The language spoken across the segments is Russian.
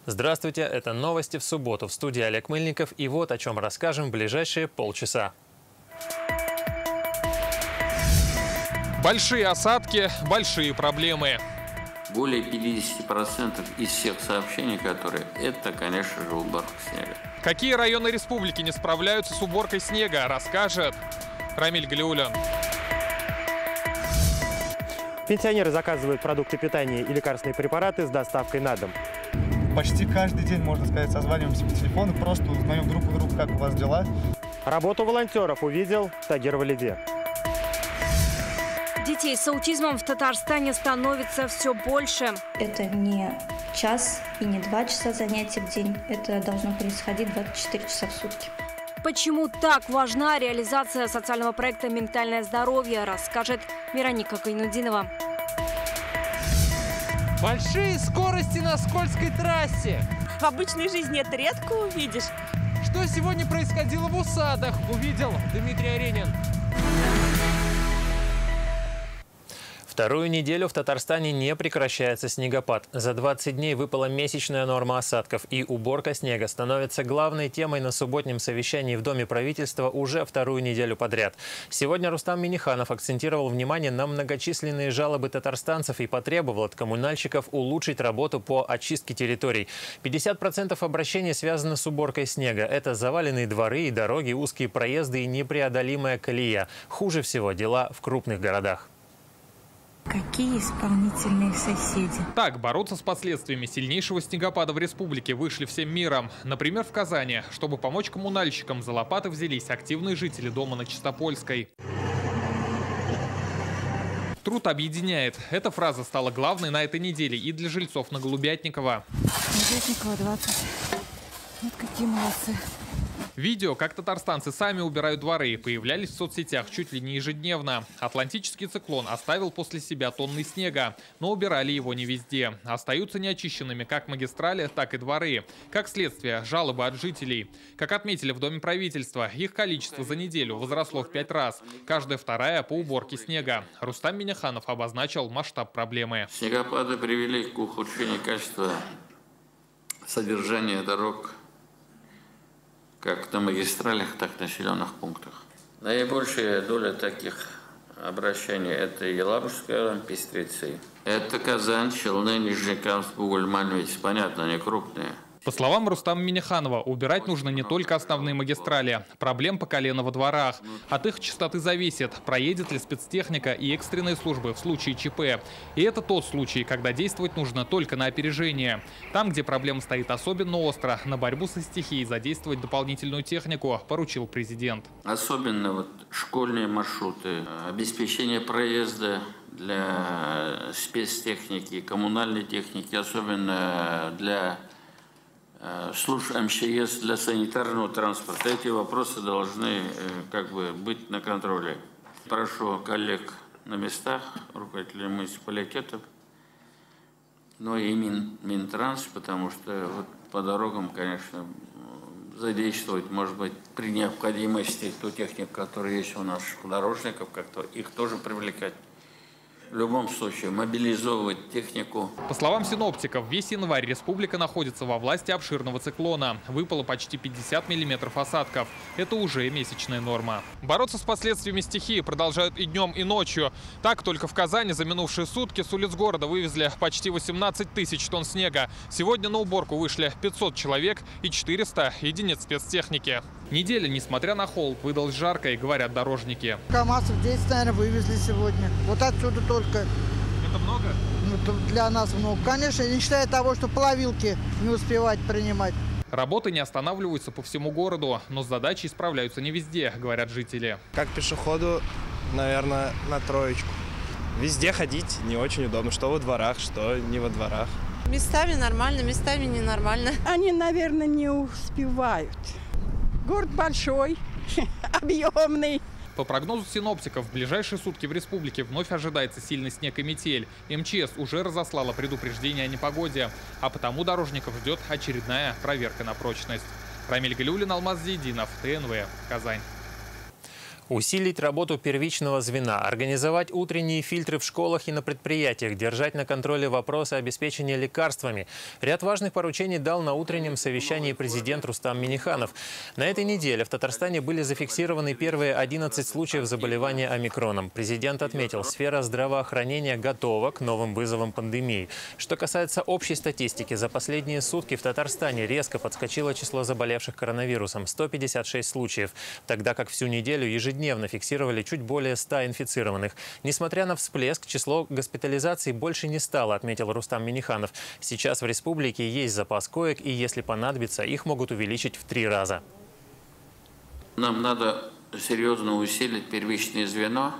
Здравствуйте, это новости в субботу. В студии Олег Мыльников. И вот о чем расскажем в ближайшие полчаса. Большие осадки, большие проблемы. Более 50% из всех сообщений, это, конечно же, уборка снега. Какие районы республики не справляются с уборкой снега, расскажет Рамиль Галиуллин. Пенсионеры заказывают продукты питания и лекарственные препараты с доставкой на дом. Почти каждый день, можно сказать, созваниваемся по телефону, просто узнаем друг у друга, как у вас дела. Работу волонтеров увидел Тагир Валиди. Детей с аутизмом в Татарстане становится все больше. Это не час и не 2 часа занятий в день. Это должно происходить 24 часа в сутки. Почему так важна реализация социального проекта «Ментальное здоровье», расскажет Вероника Кайнудинова. Большие скорости на скользкой трассе. В обычной жизни это редко увидишь. Что сегодня происходило в усадах, увидел Дмитрий Аренин. Вторую неделю в Татарстане не прекращается снегопад. За 20 дней выпала месячная норма осадков, и уборка снега становится главной темой на субботнем совещании в Доме правительства уже вторую неделю подряд. Сегодня Рустам Минниханов акцентировал внимание на многочисленные жалобы татарстанцев и потребовал от коммунальщиков улучшить работу по очистке территорий. 50% обращений связано с уборкой снега. Это заваленные дворы и дороги, узкие проезды и непреодолимая колея. Хуже всего дела в крупных городах. Какие исполнительные соседи. Так бороться с последствиями сильнейшего снегопада в республике вышли всем миром. Например, в Казани. Чтобы помочь коммунальщикам, за лопаты взялись активные жители дома на Чистопольской. Труд объединяет. Эта фраза стала главной на этой неделе и для жильцов на Голубятниково. Голубятниково 20. Вот какие молодцы. Видео, как татарстанцы сами убирают дворы, появлялись в соцсетях чуть ли не ежедневно. Атлантический циклон оставил после себя тонны снега, но убирали его не везде. Остаются неочищенными как магистрали, так и дворы. Как следствие, жалобы от жителей. Как отметили в Доме правительства, их количество за неделю возросло в 5 раз. Каждая вторая по уборке снега. Рустам Минниханов обозначил масштаб проблемы. Снегопады привели к ухудшению качества содержания дорог, как на магистралях, так и на населенных пунктах. Наибольшая доля таких обращений – это Елабужская, Пестрецы. Это Казань, Челны, Нижнекамск, Бугуль, Мальвич. Понятно, они крупные. По словам Рустама Минниханова, убирать нужно не только основные магистрали. Проблем по колено во дворах. От их частоты зависит, проедет ли спецтехника и экстренные службы в случае ЧП. И это тот случай, когда действовать нужно только на опережение. Там, где проблема стоит особенно остро, на борьбу со стихией задействовать дополнительную технику, поручил президент. Особенно школьные маршруты, обеспечение проезда для спецтехники, коммунальной техники, особенно для служб МЧС, для санитарного транспорта. Эти вопросы должны быть на контроле. Прошу коллег на местах, руководителей муниципалитетов, но и Минтранс, потому что по дорогам, конечно, задействовать, может быть, при необходимости ту технику, которая есть у наших дорожников, как-то их тоже привлекать. В любом случае, мобилизовывать технику. По словам синоптиков, весь январь республика находится во власти обширного циклона. Выпало почти 50 миллиметров осадков. Это уже месячная норма. Бороться с последствиями стихии продолжают и днем, и ночью. Так, только в Казани за минувшие сутки с улиц города вывезли почти 18 тысяч тонн снега. Сегодня на уборку вышли 500 человек и 400 единиц спецтехники. Неделя, несмотря на холод, выдалась жаркой, говорят дорожники. КамАЗов 10, наверное, вывезли сегодня. Вот отсюда только. Это много? Для нас много. Конечно, не считая того, что плавилки не успевать принимать. Работы не останавливаются по всему городу, но с задачей справляются не везде, говорят жители. Как пешеходу, наверное, на троечку. Везде ходить не очень удобно, что во дворах, что не во дворах. Местами нормально, местами ненормально. Они, наверное, не успевают. Город большой, объемный. По прогнозу синоптиков, в ближайшие сутки в республике вновь ожидается сильный снег и метель. МЧС уже разослала предупреждение о непогоде, а потому дорожников ждет очередная проверка на прочность. Рамиль Галиуллин, Алмаз Зейдинов, ТНВ, Казань. Усилить работу первичного звена, организовать утренние фильтры в школах и на предприятиях, держать на контроле вопросы обеспечения лекарствами. Ряд важных поручений дал на утреннем совещании президент Рустам Минниханов. На этой неделе в Татарстане были зафиксированы первые 11 случаев заболевания омикроном. Президент отметил, сфера здравоохранения готова к новым вызовам пандемии. Что касается общей статистики, за последние сутки в Татарстане резко подскочило число заболевших коронавирусом – 156 случаев, тогда как всю неделю ежедневно фиксировали чуть более 100 инфицированных. Несмотря на всплеск, число госпитализаций больше не стало, отметил Рустам Минниханов. Сейчас в республике есть запас коек, и если понадобится, их могут увеличить в 3 раза. Нам надо серьезно усилить первичное звено,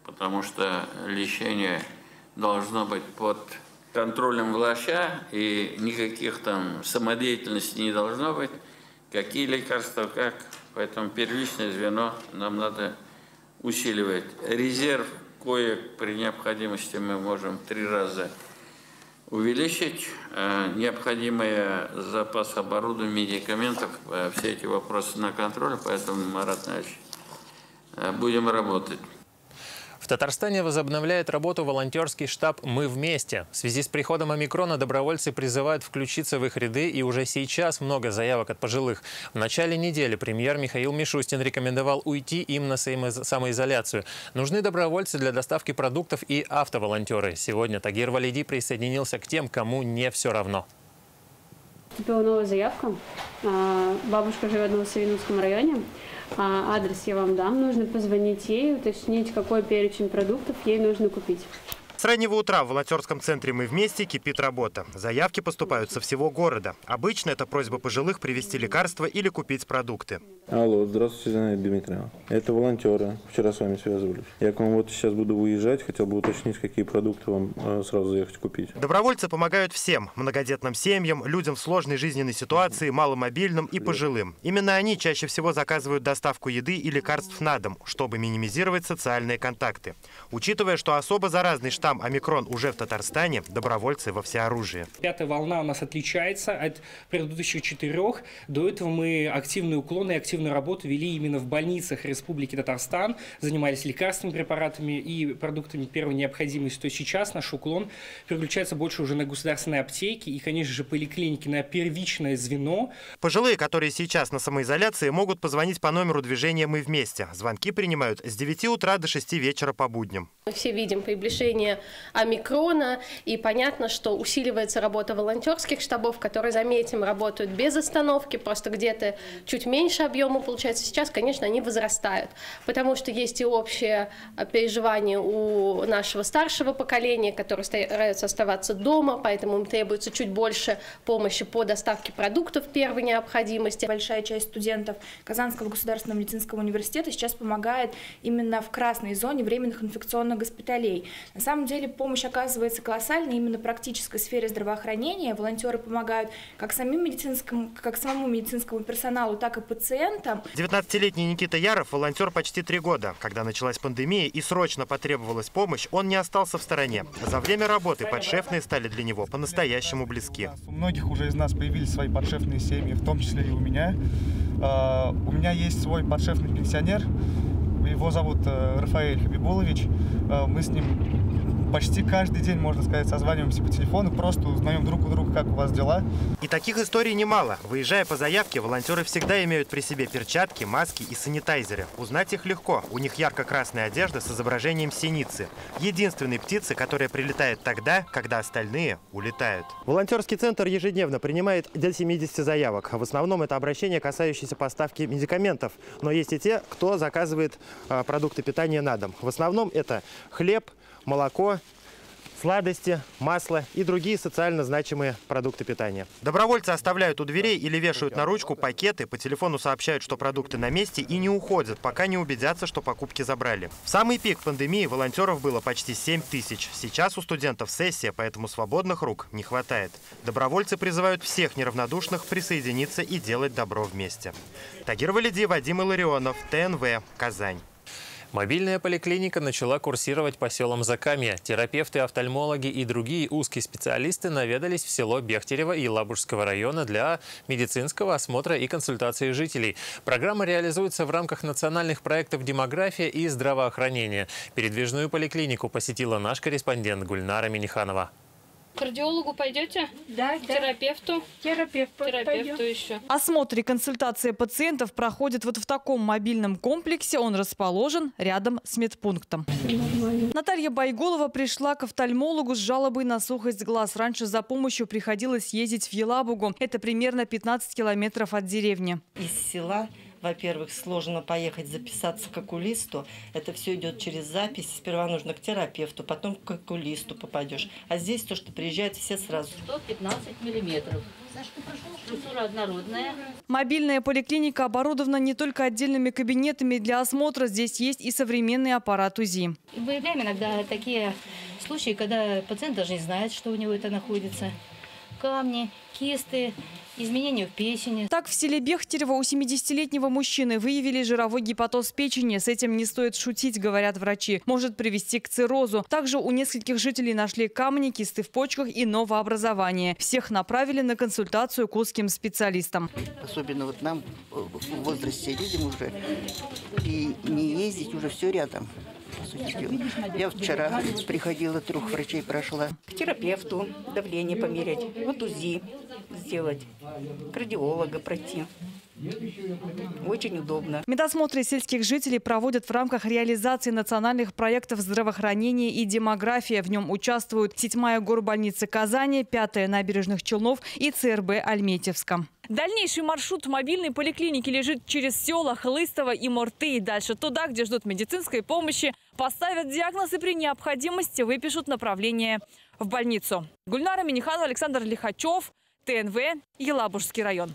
потому что лечение должно быть под контролем врача, и никаких там самодеятельности не должно быть. Какие лекарства, как. Поэтому первичное звено нам надо усиливать. Резерв коек при необходимости мы можем в 3 раза увеличить. Необходимый запас оборудования, медикаментов, все эти вопросы на контроле. Поэтому, Марат Наилович, будем работать. В Татарстане возобновляет работу волонтерский штаб «Мы вместе». В связи с приходом омикрона добровольцы призывают включиться в их ряды, и уже сейчас много заявок от пожилых. В начале недели премьер Михаил Мишустин рекомендовал уйти им на самоизоляцию. Нужны добровольцы для доставки продуктов и автоволонтеры. Сегодня Тагир Валиди присоединился к тем, кому не все равно. Поступила новая заявка. Бабушка живет в Новосавиновском районе. Адрес я вам дам. Нужно позвонить ей, уточнить, какой перечень продуктов ей нужно купить. С раннего утра в волонтерском центре «Мы вместе» кипит работа. Заявки поступают со всего города. Обычно это просьба пожилых привезти лекарства или купить продукты. Алло, здравствуйте, Зинаида Дмитриевна. Это волонтеры. Вчера с вами связывались. Я к вам вот сейчас буду выезжать. Хотел бы уточнить, какие продукты вам сразу заехать купить. Добровольцы помогают всем – многодетным семьям, людям в сложной жизненной ситуации, маломобильным и пожилым. Именно они чаще всего заказывают доставку еды и лекарств на дом, чтобы минимизировать социальные контакты. Учитывая, что особо заразный штамм омикрон уже в Татарстане, добровольцы во всеоружии. 5-я волна у нас отличается от предыдущих 4. До этого мы активный уклон и активную работу вели именно в больницах Республики Татарстан, занимались лекарственными препаратами и продуктами первой необходимости. То есть сейчас наш уклон переключается больше уже на государственные аптеки и, конечно же, поликлиники, на первичное звено. Пожилые, которые сейчас на самоизоляции, могут позвонить по номеру движения «Мы вместе». Звонки принимают с 9 утра до 6 вечера по будням. Мы все видим приближение омикрона, и понятно, что усиливается работа волонтерских штабов, которые, заметим, работают без остановки, просто где-то чуть меньше объема получается. Сейчас, конечно, они возрастают, потому что есть и общее переживание у нашего старшего поколения, которые стараются оставаться дома, поэтому им требуется чуть больше помощи по доставке продуктов первой необходимости. Большая часть студентов Казанского государственного медицинского университета сейчас помогает именно в красной зоне временных инфекционных госпиталей. На самом деле помощь оказывается колоссальной именно в практической сфере здравоохранения. Волонтеры помогают как самому медицинскому персоналу, так и пациентам. 19-летний Никита Яров – волонтер почти 3 года. Когда началась пандемия и срочно потребовалась помощь, он не остался в стороне. За время работы подшефные стали для него по-настоящему близки. У многих уже из нас появились свои подшефные семьи, в том числе и у меня. У меня есть свой подшефный пенсионер. Его зовут Рафаэль Хабибулович. Мы с ним почти каждый день, можно сказать, созваниваемся по телефону, просто узнаем друг у друга, как у вас дела. И таких историй немало. Выезжая по заявке, волонтеры всегда имеют при себе перчатки, маски и санитайзеры. Узнать их легко. У них ярко-красная одежда с изображением синицы. Единственной птицы, которая прилетает тогда, когда остальные улетают. Волонтерский центр ежедневно принимает до 70 заявок. В основном это обращения, касающиеся поставки медикаментов. Но есть и те, кто заказывает продукты питания на дом. В основном это хлеб, молоко, сладости, масло и другие социально значимые продукты питания. Добровольцы оставляют у дверей или вешают на ручку пакеты, по телефону сообщают, что продукты на месте, и не уходят, пока не убедятся, что покупки забрали. В самый пик пандемии волонтеров было почти 7 тысяч. Сейчас у студентов сессия, поэтому свободных рук не хватает. Добровольцы призывают всех неравнодушных присоединиться и делать добро вместе. Тагир Валиди, Вадим Илларионов, ТНВ, Казань. Мобильная поликлиника начала курсировать по селам Закамья. Терапевты, офтальмологи и другие узкие специалисты наведались в село Бехтерево Елабужского района для медицинского осмотра и консультации жителей. Программа реализуется в рамках национальных проектов «Демография» и «Здравоохранение». Передвижную поликлинику посетила наш корреспондент Гульнара Миниханова. К кардиологу пойдете? Да. К терапевту? Терапевту еще. Осмотр и консультация пациентов проходят вот в таком мобильном комплексе. Он расположен рядом с медпунктом. Наталья Байголова пришла к офтальмологу с жалобой на сухость глаз. Раньше за помощью приходилось ездить в Елабугу. Это примерно 15 километров от деревни. Из села, во-первых, сложно поехать записаться к окулисту. Это все идет через запись. Сперва нужно к терапевту, потом к окулисту попадешь. А здесь то, что приезжают все сразу. 115 миллиметров. Структура однородная. Мобильная поликлиника оборудована не только отдельными кабинетами для осмотра. Здесь есть и современный аппарат УЗИ. Выявляем иногда такие случаи, когда пациент даже не знает, что у него это находится. Камни, кисты, изменения в печени. Так, в селе Бехтерево у 70-летнего мужчины выявили жировой гепатоз печени. С этим не стоит шутить, говорят врачи. Может привести к циррозу. Также у нескольких жителей нашли камни, кисты в почках и новообразование. Всех направили на консультацию к узким специалистам. Особенно вот нам в возрасте видим уже. И не ездить уже все рядом. Я вчера приходила, 3 врачей прошла. К терапевту давление померять, вот УЗИ сделать, кардиолога пройти. Очень удобно. Медосмотры сельских жителей проводят в рамках реализации национальных проектов здравоохранения и демография. В нем участвуют 7-я горбольница Казани, 5-я набережных Челнов и ЦРБ Альметьевска. Дальнейший маршрут мобильной поликлиники лежит через села Хлыстово и Морты. И дальше туда, где ждут медицинской помощи, поставят диагноз и при необходимости выпишут направление в больницу. Гульнара Миниханова, Александр Лихачев, ТНВ, Елабужский район.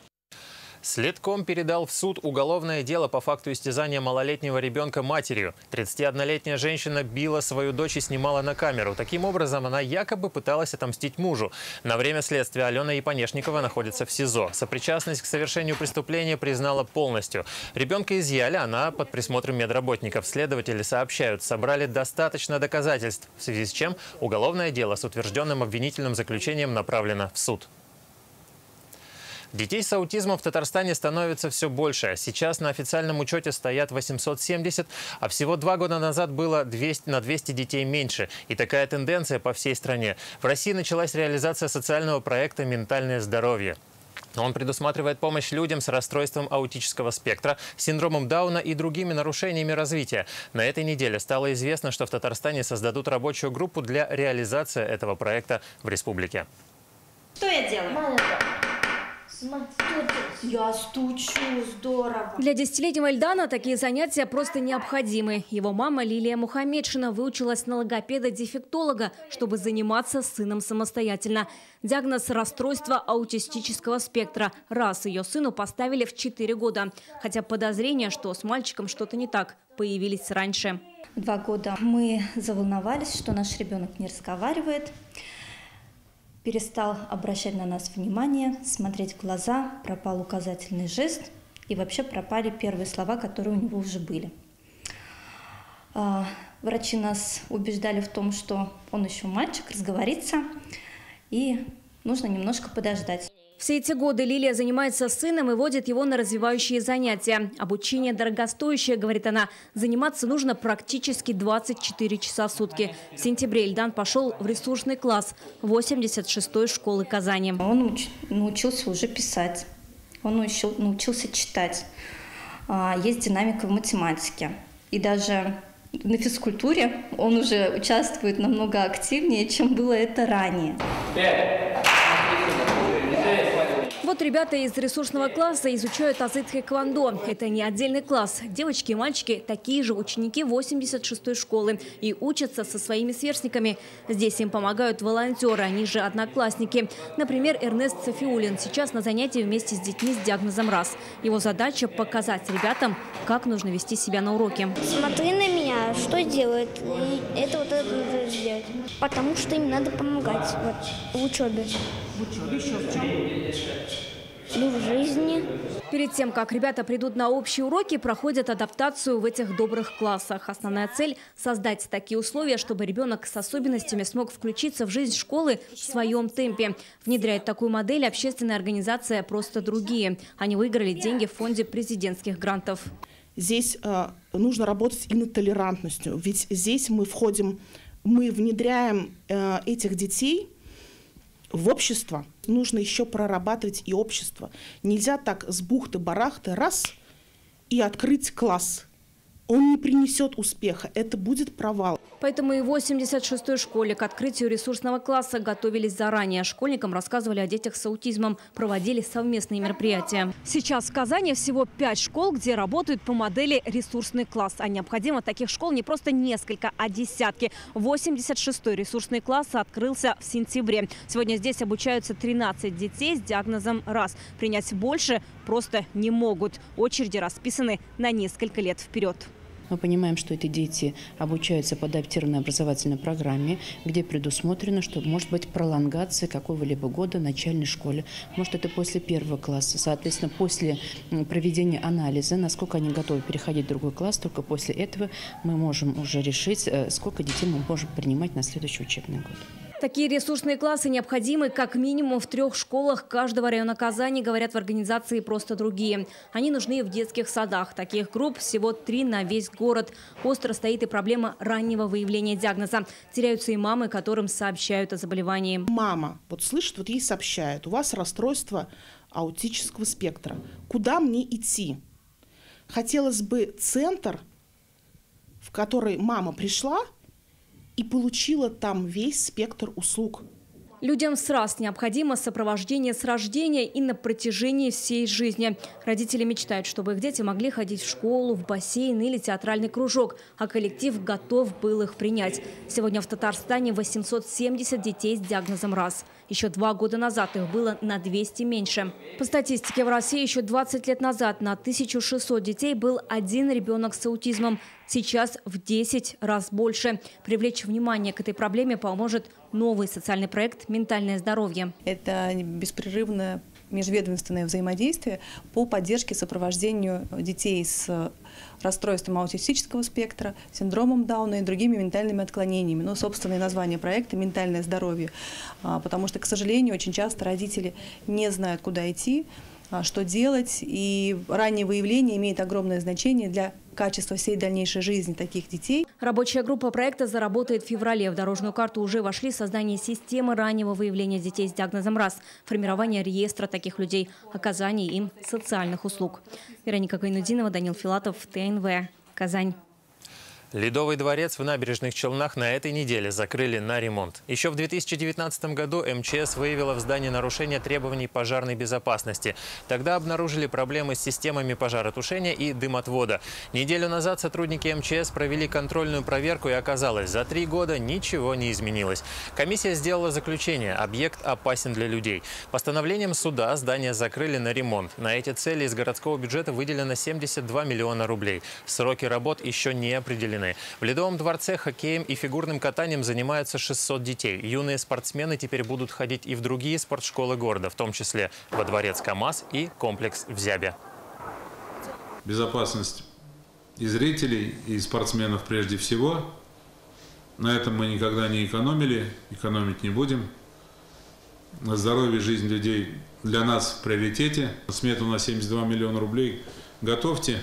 Следком передал в суд уголовное дело по факту истязания малолетнего ребенка матерью. 31-летняя женщина била свою дочь и снимала на камеру. Таким образом, она якобы пыталась отомстить мужу. На время следствия Алена Японешникова находится в СИЗО. Сопричастность к совершению преступления признала полностью. Ребенка изъяли, она под присмотром медработников. Следователи сообщают, собрали достаточно доказательств, в связи с чем уголовное дело с утвержденным обвинительным заключением направлено в суд. Детей с аутизмом в Татарстане становится все больше. Сейчас на официальном учете стоят 870, а всего 2 года назад было на 200 детей меньше. И такая тенденция по всей стране. В России началась реализация социального проекта «Ментальное здоровье». Он предусматривает помощь людям с расстройством аутического спектра, синдромом Дауна и другими нарушениями развития. На этой неделе стало известно, что в Татарстане создадут рабочую группу для реализации этого проекта в республике. Что я делаю? Я стучу, здорово. Для 10-летнего Эльдана такие занятия просто необходимы. Его мама Лилия Мухаммедшина выучилась на логопеда-дефектолога, чтобы заниматься с сыном самостоятельно. Диагноз – расстройство аутистического спектра. Раз ее сыну поставили в 4 года. Хотя подозрения, что с мальчиком что-то не так, появились раньше. 2 года мы заволновались, что наш ребенок не разговаривает. Перестал обращать на нас внимание, смотреть в глаза, пропал указательный жест и вообще пропали первые слова, которые у него уже были. Врачи нас убеждали в том, что он еще мальчик, разговорится и нужно немножко подождать. Все эти годы Лилия занимается с сыном и водит его на развивающие занятия. Обучение дорогостоящее, говорит она. Заниматься нужно практически 24 часа в сутки. В сентябре Эльдан пошел в ресурсный класс 86-й школы Казани. Он научился уже писать, он научился читать. Есть динамика в математике. И даже на физкультуре он уже участвует намного активнее, чем было это ранее. Вот ребята из ресурсного класса изучают азы тхэквондо. Это не отдельный класс. Девочки и мальчики – такие же ученики 86-й школы и учатся со своими сверстниками. Здесь им помогают волонтеры, они же одноклассники. Например, Эрнест Софиулин сейчас на занятии вместе с детьми с диагнозом РАС. Его задача – показать ребятам, как нужно вести себя на уроке. Смотри на меня, что делает. И это надо сделать. Потому что им надо помогать в учебе. В учебе еще в чем? в жизни. Перед тем, как ребята придут на общие уроки, проходят адаптацию в этих добрых классах. Основная цель – создать такие условия, чтобы ребенок с особенностями смог включиться в жизнь школы в своем темпе. Внедряет такую модель общественная организация «Просто другие». Они выиграли деньги в фонде президентских грантов. Здесь нужно работать и над толерантностью, ведь здесь мы внедряем этих детей в общество. Нужно еще прорабатывать и общество. Нельзя так с бухты-барахты раз и открыть класс. Он не принесет успеха, это будет провал. Поэтому и в 86-й школе к открытию ресурсного класса готовились заранее. Школьникам рассказывали о детях с аутизмом, проводили совместные мероприятия. Сейчас в Казани всего 5 школ, где работают по модели ресурсный класс. А необходимо таких школ не просто несколько, а десятки. 86-й ресурсный класс открылся в сентябре. Сегодня здесь обучаются 13 детей с диагнозом РАС. Принять больше просто не могут. Очереди расписаны на несколько лет вперед. Мы понимаем, что эти дети обучаются по адаптированной образовательной программе, где предусмотрено, что может быть пролонгация какого-либо года в начальной школе. Может, это после 1 класса. Соответственно, после проведения анализа, насколько они готовы переходить в другой класс, только после этого мы можем уже решить, сколько детей мы можем принимать на следующий учебный год. Такие ресурсные классы необходимы как минимум в 3 школах каждого района Казани, говорят в организации «Просто другие». Они нужны в детских садах. Таких групп всего 3 на весь город. Остро стоит и проблема раннего выявления диагноза. Теряются и мамы, которым сообщают о заболевании. Мама слышит, ей сообщают: у вас расстройство аутического спектра. Куда мне идти? Хотелось бы центр, в который мама пришла и получила там весь спектр услуг. Людям с РАС необходимо сопровождение с рождения и на протяжении всей жизни. Родители мечтают, чтобы их дети могли ходить в школу, в бассейн или театральный кружок, а коллектив готов был их принять. Сегодня в Татарстане 870 детей с диагнозом РАС. Еще 2 года назад их было на 200 меньше. По статистике, в России еще 20 лет назад на 1600 детей был 1 ребенок с аутизмом. Сейчас в 10 раз больше. Привлечь внимание к этой проблеме поможет новый социальный проект «Ментальное здоровье». Это беспрерывное межведомственное взаимодействие по поддержке и сопровождению детей с расстройством аутистического спектра, синдромом Дауна и другими ментальными отклонениями. Собственное название проекта «Ментальное здоровье». Потому что, к сожалению, очень часто родители не знают, куда идти, что делать. И раннее выявление имеет огромное значение для качества всей дальнейшей жизни таких детей. Рабочая группа проекта заработает в феврале. В дорожную карту уже вошли создание системы раннего выявления детей с диагнозом РАС, формирование реестра таких людей, оказание им социальных услуг. Вероника Гайнудинова, Данил Филатов, ТНВ, Казань. Ледовый дворец в Набережных Челнах на этой неделе закрыли на ремонт. Еще в 2019 году МЧС выявила в здании нарушение требований пожарной безопасности. Тогда обнаружили проблемы с системами пожаротушения и дымотвода. Неделю назад сотрудники МЧС провели контрольную проверку, и оказалось, за 3 года ничего не изменилось. Комиссия сделала заключение: объект опасен для людей. Постановлением суда здание закрыли на ремонт. На эти цели из городского бюджета выделено 72 миллиона рублей. Сроки работ еще не определены. В Ледовом дворце хоккеем и фигурным катанием занимаются 600 детей. Юные спортсмены теперь будут ходить и в другие спортшколы города, в том числе во дворец КамАЗ и комплекс в Зябе. Безопасность и зрителей, и спортсменов прежде всего. На этом мы никогда не экономили, экономить не будем. Здоровье и жизнь людей для нас в приоритете. Смета на 72 миллиона рублей. Готовьте.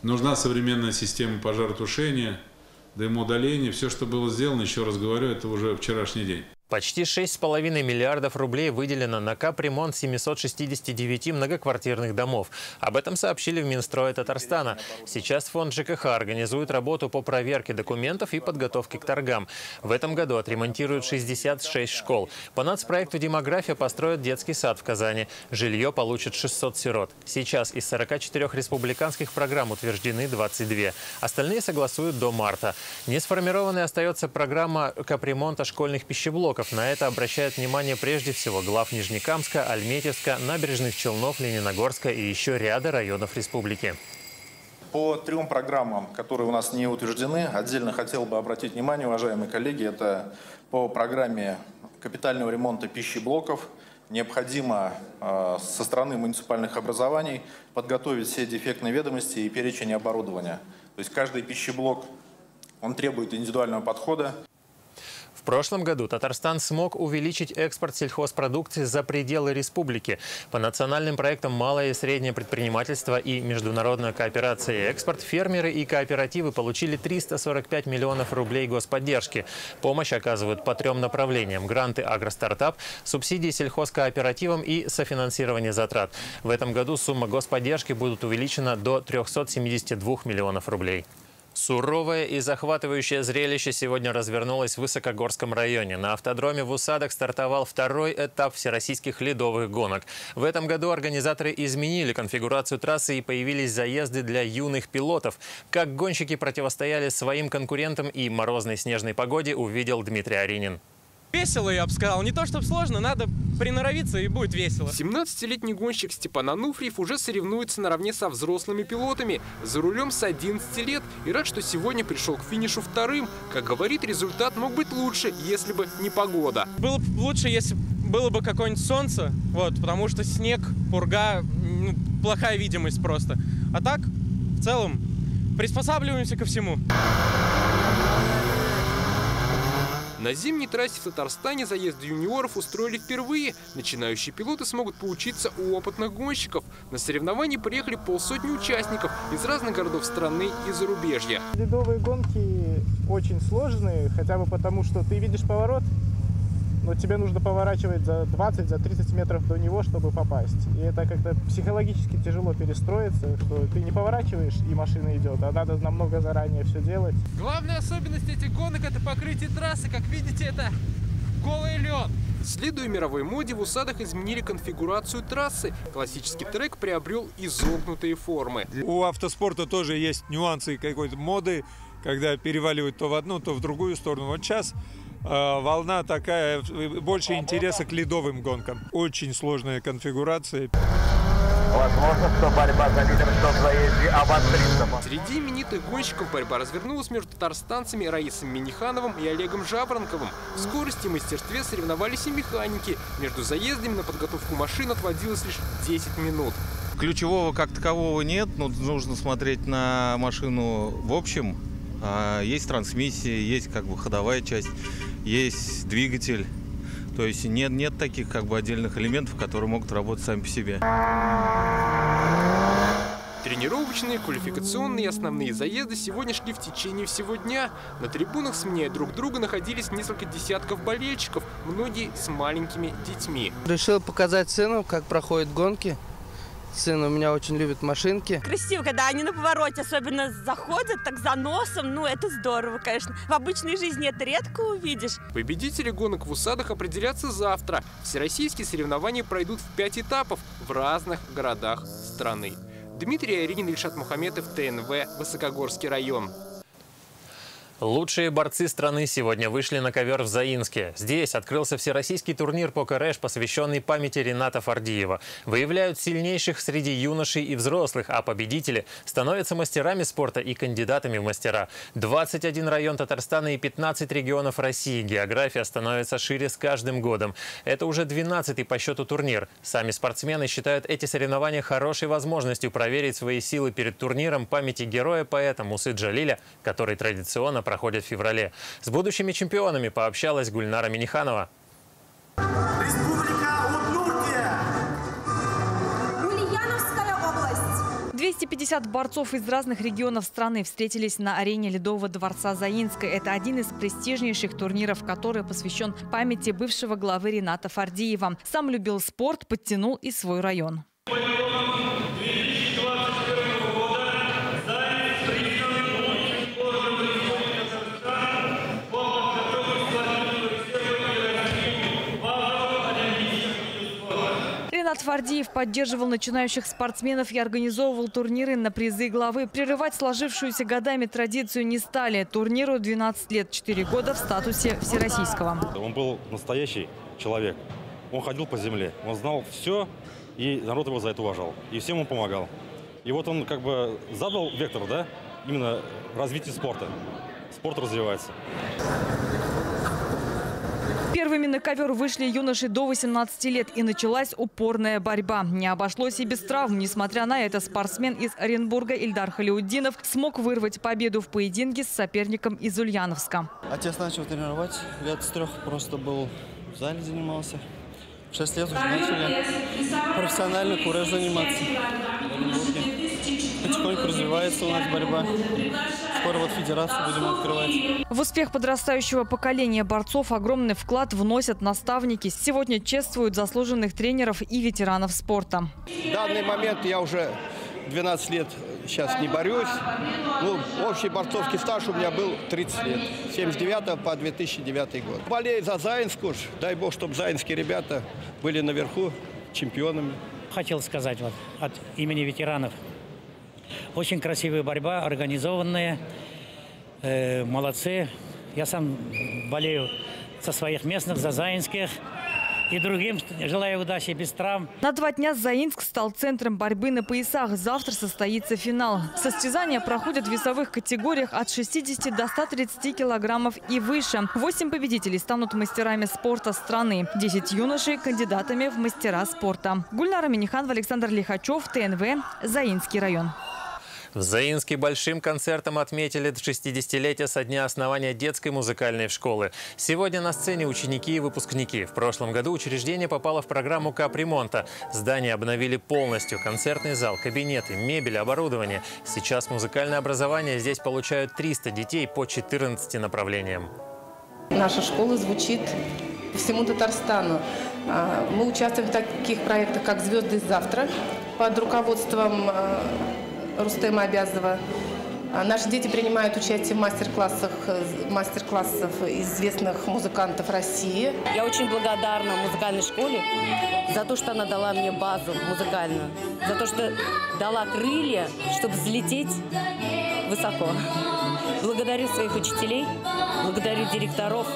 Нужна современная система пожаротушения, дымоудаления. Все, что было сделано, еще раз говорю, это уже вчерашний день. Почти 6,5 миллиардов рублей выделено на капремонт 769 многоквартирных домов. Об этом сообщили в Минстрое Татарстана. Сейчас фонд ЖКХ организует работу по проверке документов и подготовке к торгам. В этом году отремонтируют 66 школ. По нацпроекту «Демография» построят детский сад в Казани. Жилье получат 600 сирот. Сейчас из 44 республиканских программ утверждены 22. Остальные согласуют до марта. Не сформированной остается программа капремонта школьных пищеблоков. На это обращают внимание прежде всего глав Нижнекамска, Альметьевска, Набережных Челнов, Лениногорска и еще ряда районов республики. По 3 программам, которые у нас не утверждены, отдельно хотел бы обратить внимание, уважаемые коллеги, это по программе капитального ремонта пищеблоков. необходимо со стороны муниципальных образований подготовить все дефектные ведомости и перечень оборудования. То есть каждый пищеблок, он требует индивидуального подхода. В прошлом году Татарстан смог увеличить экспорт сельхозпродукции за пределы республики. По национальным проектам «Малое и среднее предпринимательство» и «Международная кооперация и экспорт» фермеры и кооперативы получили 345 миллионов рублей господдержки. Помощь оказывают по 3 направлениям: гранты агростартап, субсидии сельхозкооперативам и софинансирование затрат. В этом году сумма господдержки будет увеличена до 372 миллионов рублей. Суровое и захватывающее зрелище сегодня развернулось в Высокогорском районе. На автодроме в Усадах стартовал 2-й этап всероссийских ледовых гонок. В этом году организаторы изменили конфигурацию трассы и появились заезды для юных пилотов. Как гонщики противостояли своим конкурентам и морозной снежной погоде, увидел Дмитрий Аринин. Весело, я бы сказал. Не то, чтобы сложно, надо приноровиться, и будет весело. 17-летний гонщик Степан Ануфриев уже соревнуется наравне со взрослыми пилотами. За рулем с 11 лет и рад, что сегодня пришел к финишу 2-м. Как говорит, результат мог быть лучше, если бы не погода. Было бы лучше, если было бы какое-нибудь солнце, потому что снег, пурга, плохая видимость просто. А так, в целом, приспосабливаемся ко всему. На зимней трассе в Татарстане заезды юниоров устроили впервые. Начинающие пилоты смогут поучиться у опытных гонщиков. На соревнования приехали 50 участников из разных городов страны и зарубежья. Ледовые гонки очень сложные, хотя бы потому, что ты видишь поворот, но тебе нужно поворачивать за 20-30 метров до него, чтобы попасть. И это как-то психологически тяжело перестроиться, что ты не поворачиваешь, и машина идет, а надо намного заранее все делать. Главная особенность этих гонок – это покрытие трассы. Как видите, это голый лед. Следуя мировой моде, в Усадах изменили конфигурацию трассы. Классический трек приобрел изогнутые формы. У автоспорта тоже есть нюансы какой-то моды, когда переваливают то в одну, то в другую сторону. Вот сейчас волна такая, больше интереса к ледовым гонкам. Очень сложная конфигурация. Возможно, что борьба за лидерство в заезде обострится. Среди именитых гонщиков борьба развернулась между татарстанцами Раисом Минихановым и Олегом Жаворонковым. В скорости и мастерстве соревновались и механики. Между заездами на подготовку машин отводилось лишь 10 минут. Ключевого как такового нет, но нужно смотреть на машину в общем. Есть трансмиссия, есть ходовая часть, есть двигатель. То есть нет таких отдельных элементов, которые могут работать сами по себе. Тренировочные, квалификационные и основные заезды сегодня шли в течение всего дня. На трибунах, сменяя друг друга, находились несколько десятков болельщиков, многие с маленькими детьми. Решил показать сыну, как проходят гонки. Сын у меня очень любит машинки. Красиво, когда они на повороте особенно заходят, так за носом. Это здорово, конечно. В обычной жизни это редко увидишь. Победители гонок в Усадах определятся завтра. Всероссийские соревнования пройдут в 5 этапов в разных городах страны. Дмитрий Аринин, Ильшат Мухаметов, ТНВ, Высокогорский район. Лучшие борцы страны сегодня вышли на ковер в Заинске. Здесь открылся всероссийский турнир по КРЭШ, посвященный памяти Рената Фардиева. Выявляют сильнейших среди юношей и взрослых, а победители становятся мастерами спорта и кандидатами в мастера. 21 район Татарстана и 15 регионов России. География становится шире с каждым годом. Это уже 12-й по счету турнир. Сами спортсмены считают эти соревнования хорошей возможностью проверить свои силы перед турниром памяти героя-поэта Мусы Джалиля, который традиционно проходит в феврале. С будущими чемпионами пообщалась Гульнара Миниханова. Республика Удмуртия. Ульяновская область. 250 борцов из разных регионов страны встретились на арене Ледового дворца Заинска. Это один из престижнейших турниров, который посвящен памяти бывшего главы Рената Фардиева. Сам любил спорт, подтянул и свой район. Ренат Фардиев поддерживал начинающих спортсменов и организовывал турниры на призы главы. Прерывать сложившуюся годами традицию не стали. Турниру 12 лет, 4 года в статусе всероссийского. Он был настоящий человек. Он ходил по земле, он знал все, и народ его за это уважал. И всем он помогал. И вот он задал вектор, именно развития спорта. Спорт развивается. Первый Первыми на ковер вышли юноши до 18 лет, и началась упорная борьба. Не обошлось и без травм. Несмотря на это, спортсмен из Оренбурга Ильдар Халиуддинов смог вырвать победу в поединке с соперником из Ульяновска. Отец начал тренировать лет с 3, просто был в зале, занимался. 6 лет уже начали профессионально кураж заниматься в Оренбурге. Потихоньку развивается у нас борьба. Скоро вот федерацию будем открывать. В успех подрастающего поколения борцов огромный вклад вносят наставники. Сегодня чествуют заслуженных тренеров и ветеранов спорта. В данный момент я уже 12 лет сейчас не борюсь. Ну, общий борцовский стаж у меня был 30 лет. С 79 по 2009 год. Болею за Заинск. Дай бог, чтобы заинские ребята были наверху чемпионами. Хотел сказать вот от имени ветеранов. Очень красивая борьба, организованная. Молодцы. Я сам болею со своих местных, за заинских. И другим желаю удачи без травм. На 2 дня Заинск стал центром борьбы на поясах. Завтра состоится финал. Состязания проходят в весовых категориях от 60 до 130 килограммов и выше. 8 победителей станут мастерами спорта страны. 10 юношей – кандидатами в мастера спорта. Гульнара Миниханова, Александр Лихачев, ТНВ, Заинский район. В Заинске большим концертом отметили 60-летие со дня основания детской музыкальной школы. Сегодня на сцене ученики и выпускники. В прошлом году учреждение попало в программу капремонта. Здание обновили полностью. Концертный зал, кабинеты, мебель, оборудование. Сейчас музыкальное образование здесь получают 300 детей по 14 направлениям. Наша школа звучит всему Татарстану. Мы участвуем в таких проектах, как «Звезды завтра» под руководством Рустема Абязова. Наши дети принимают участие в мастер-классах известных музыкантов России. Я очень благодарна музыкальной школе за то, что она дала мне базу музыкальную, за то, что дала крылья, чтобы взлететь высоко. Благодарю своих учителей, благодарю директоров.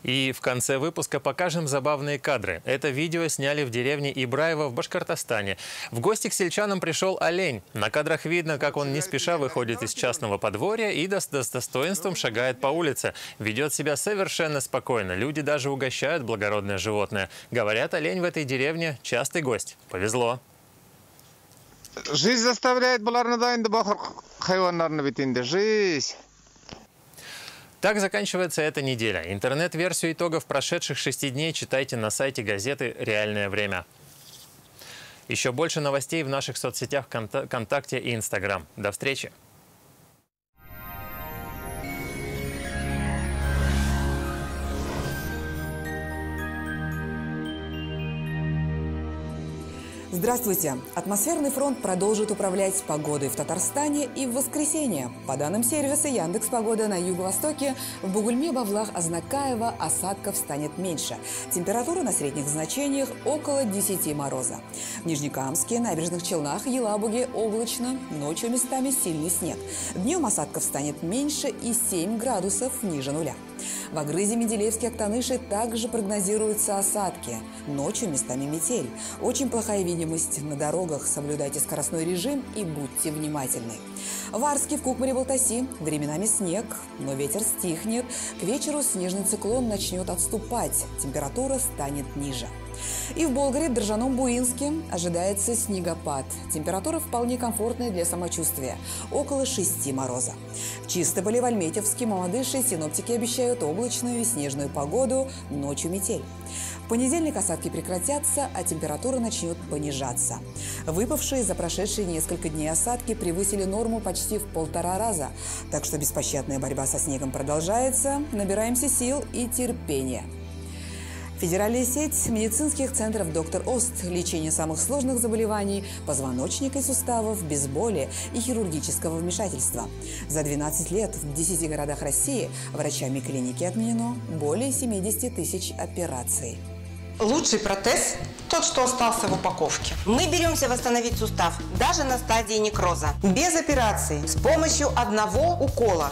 И в конце выпуска покажем забавные кадры. Это видео сняли в деревне Ибраево в Башкортостане. В гости к сельчанам пришел олень. На кадрах видно, как он не спеша выходит из частного подворья и с достоинством шагает по улице. Ведет себя совершенно спокойно. Люди даже угощают благородное животное. Говорят, олень в этой деревне частый гость. Повезло. Жизнь заставляет жизнь. Так заканчивается эта неделя. Интернет-версию итогов прошедших 6 дней читайте на сайте газеты «Реальное время». Еще больше новостей в наших соцсетях ВКонтакте и Инстаграм. До встречи! Здравствуйте! Атмосферный фронт продолжит управлять погодой в Татарстане и в воскресенье. По данным сервиса Яндекс.Погода, на юго-востоке в Бугульме, Бавлах, Азнакаево осадков станет меньше. Температура на средних значениях около 10 мороза. В Нижнекамске, Набережных Челнах, Елабуге облачно, ночью местами сильный снег. Днем осадков станет меньше и 7 градусов ниже нуля. В Агрызе, Менделеевске, Актаныши также прогнозируются осадки. Ночью местами метель. Очень плохая видимость на дорогах. Соблюдайте скоростной режим и будьте внимательны. В Арске, в Кукмаре, Балтаси временами снег, но ветер стихнет. К вечеру снежный циклон начнет отступать. Температура станет ниже. И в Болгаре, в Држаном, Буинске ожидается снегопад. Температура вполне комфортная для самочувствия – около 6 мороза. В Чистополе, в Альметьевске, Мамадыше синоптики обещают облачную и снежную погоду, ночью метель. В понедельник осадки прекратятся, а температура начнет понижаться. Выпавшие за прошедшие несколько дней осадки превысили норму почти в 1,5 раза. Так что беспощадная борьба со снегом продолжается. Набираемся сил и терпения. Федеральная сеть медицинских центров «Доктор Ост». Лечение самых сложных заболеваний позвоночника и суставов, безболия и хирургического вмешательства. За 12 лет в 10 городах России врачами клиники отменено более 70 тысяч операций. Лучший протез – тот, что остался в упаковке. Мы беремся восстановить сустав даже на стадии некроза. Без операции, с помощью одного укола.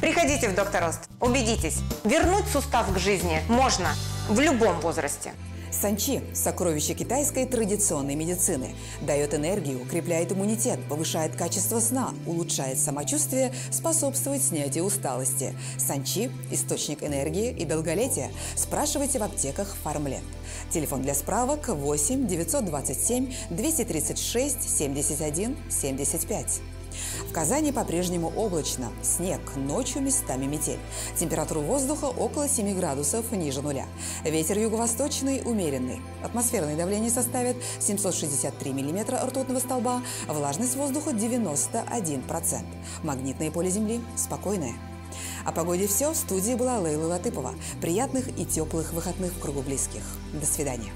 Приходите в «Доктор Ост». Убедитесь, вернуть сустав к жизни можно в любом возрасте. Санчи – сокровище китайской традиционной медицины. Дает энергию, укрепляет иммунитет, повышает качество сна, улучшает самочувствие, способствует снятию усталости. Санчи – источник энергии и долголетия. Спрашивайте в аптеках Фармленд. Телефон для справок 8 927 236 71 75. В Казани по-прежнему облачно. Снег, ночью местами метель. Температура воздуха около 7 градусов ниже нуля. Ветер юго-восточный умеренный. Атмосферное давление составит 763 миллиметра ртутного столба. Влажность воздуха 91%. Магнитное поле Земли спокойное. О погоде все. В студии была Лейла Латыпова. Приятных и теплых выходных в кругу близких. До свидания.